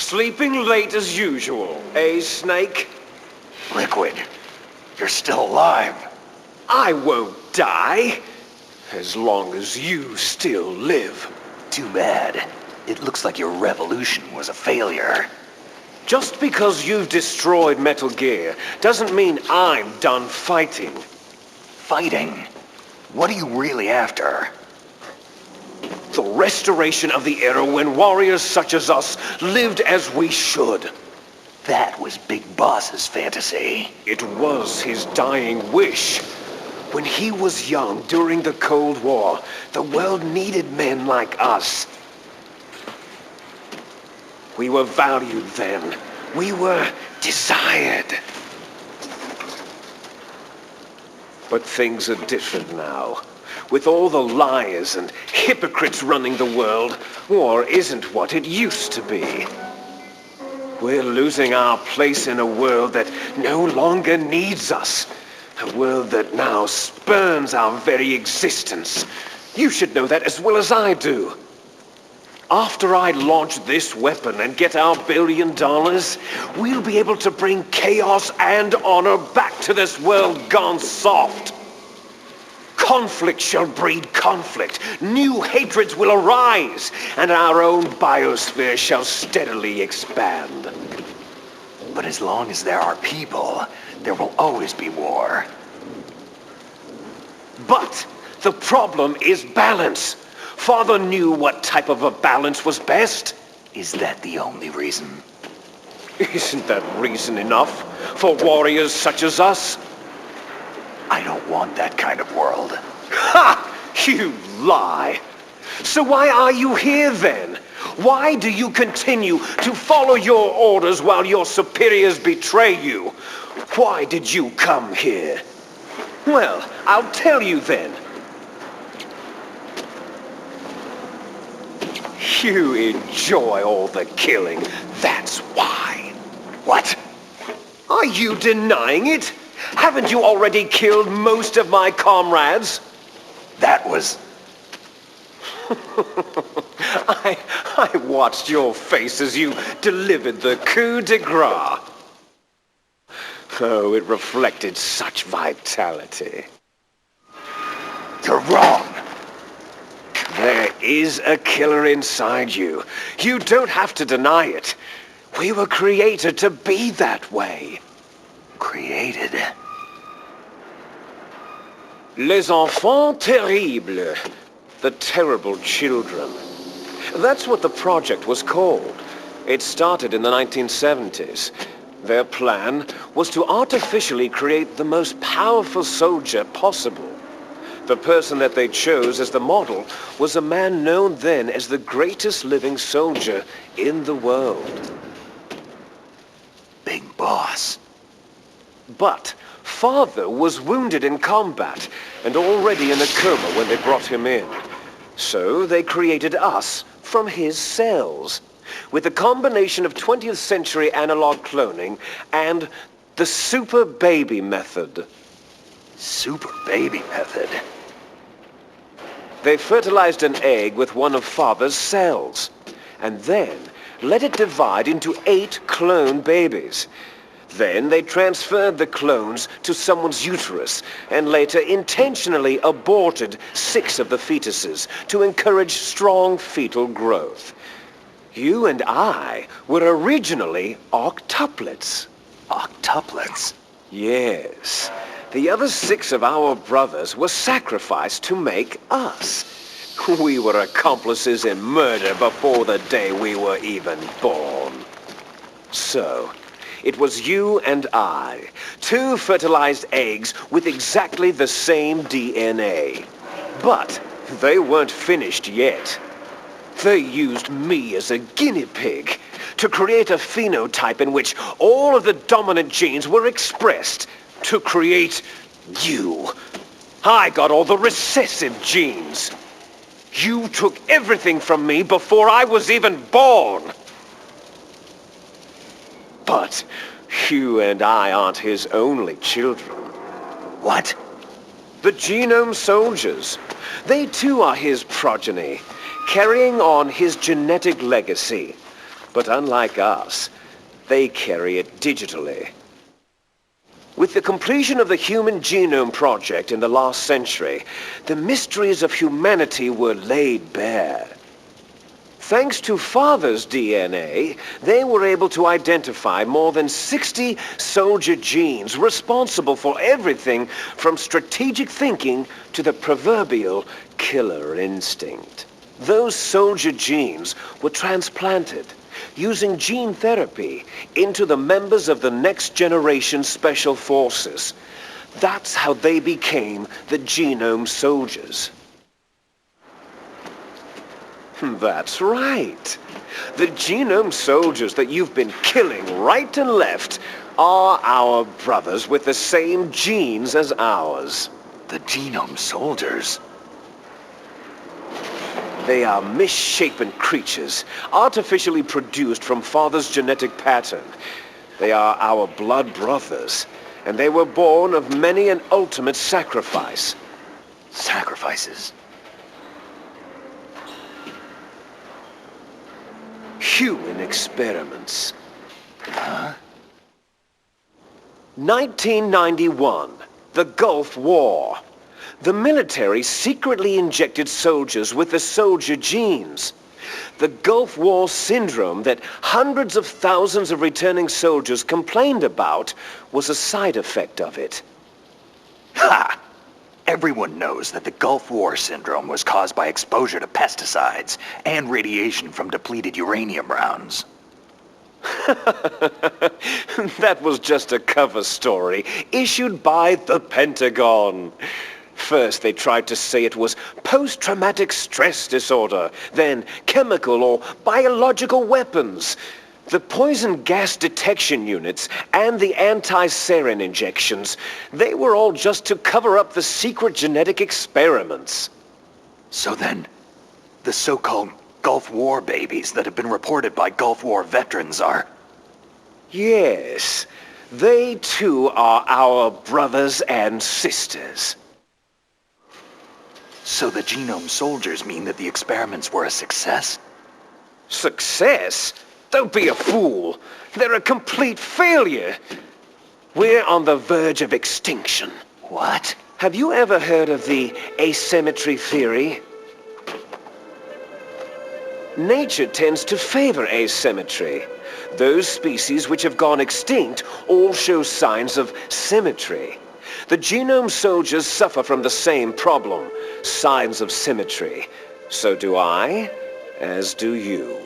Sleeping late as usual, eh, Snake? Liquid, you're still alive. I won't die, as long as you still live. Too bad. It looks like your revolution was a failure. Just because you've destroyed Metal Gear doesn't mean I'm done fighting. Fighting? What are you really after? The restoration of the era when warriors such as us lived as we should. That was Big Boss's fantasy. It was his dying wish. When he was young during the Cold War, the world needed men like us. We were valued then. We were desired. But things are different now. With all the liars and hypocrites running the world, war isn't what it used to be. We're losing our place in a world that no longer needs us. A world that now spurns our very existence. You should know that as well as I do. After I launch this weapon and get our $1 billion, we'll be able to bring chaos and honor back to this world gone soft. Conflict shall breed conflict. New hatreds will arise, and our own biosphere shall steadily expand. But as long as there are people, there will always be war. But the problem is balance. Father knew what type of a balance was best. Is that the only reason? Isn't that reason enough for warriors such as us? I don't want that kind of world. Ha! You lie! So why are you here then? Why do you continue to follow your orders while your superiors betray you? Why did you come here? Well, I'll tell you then. You enjoy all the killing, that's why. What? Are you denying it? Haven't you already killed most of my comrades? That was... I watched your face as you delivered the coup de grace. Oh, it reflected such vitality. You're wrong. There is a killer inside you. You don't have to deny it. We were created to be that way. Created? Les enfants terribles. The terrible children. That's what the project was called. It started in the 1970s. Their plan was to artificially create the most powerful soldier possible. The person that they chose as the model was a man known then as the greatest living soldier in the world. Big Boss. But Father was wounded in combat and already in a coma when they brought him in. So they created us from his cells, with a combination of 20th century analog cloning and the super baby method. Super baby method? They fertilized an egg with one of Father's cells, and then let it divide into 8 clone babies. Then they transferred the clones to someone's uterus and later intentionally aborted 6 of the fetuses to encourage strong fetal growth. You and I were originally octuplets. Octuplets? Yes. The other 6 of our brothers were sacrificed to make us. We were accomplices in murder before the day we were even born. So, it was you and I, 2 fertilized eggs with exactly the same DNA. But they weren't finished yet. They used me as a guinea pig to create a phenotype in which all of the dominant genes were expressed to create you. I got all the recessive genes. You took everything from me before I was even born. But you and I aren't his only children. What? The Genome Soldiers. They too are his progeny, carrying on his genetic legacy. But unlike us, they carry it digitally. With the completion of the Human Genome Project in the last century, the mysteries of humanity were laid bare. Thanks to Father's DNA, they were able to identify more than 60 soldier genes responsible for everything from strategic thinking to the proverbial killer instinct. Those soldier genes were transplanted using gene therapy into the members of the next generation special forces. That's how they became the Genome Soldiers. That's right. The Genome Soldiers that you've been killing right and left are our brothers with the same genes as ours. The Genome Soldiers? They are misshapen creatures, artificially produced from Father's genetic pattern. They are our blood brothers, and they were born of many an ultimate sacrifice. Sacrifices? Human experiments. Huh? 1991, the Gulf War. The military secretly injected soldiers with the soldier genes. The Gulf War syndrome that hundreds of thousands of returning soldiers complained about was a side effect of it. Ha! Everyone knows that the Gulf War syndrome was caused by exposure to pesticides and radiation from depleted uranium rounds. That was just a cover story issued by the Pentagon. First, they tried to say it was post-traumatic stress disorder, then chemical or biological weapons. The poison gas detection units and the anti-sarin injections, they were all just to cover up the secret genetic experiments. So then, the so-called Gulf War babies that have been reported by Gulf War veterans are... Yes, they too are our brothers and sisters. So the Genome Soldiers mean that the experiments were a success? Success? Don't be a fool. They're a complete failure. We're on the verge of extinction. What? Have you ever heard of the asymmetry theory? Nature tends to favor asymmetry. Those species which have gone extinct all show signs of symmetry. The Genome Soldiers suffer from the same problem, signs of symmetry. So do I, as do you.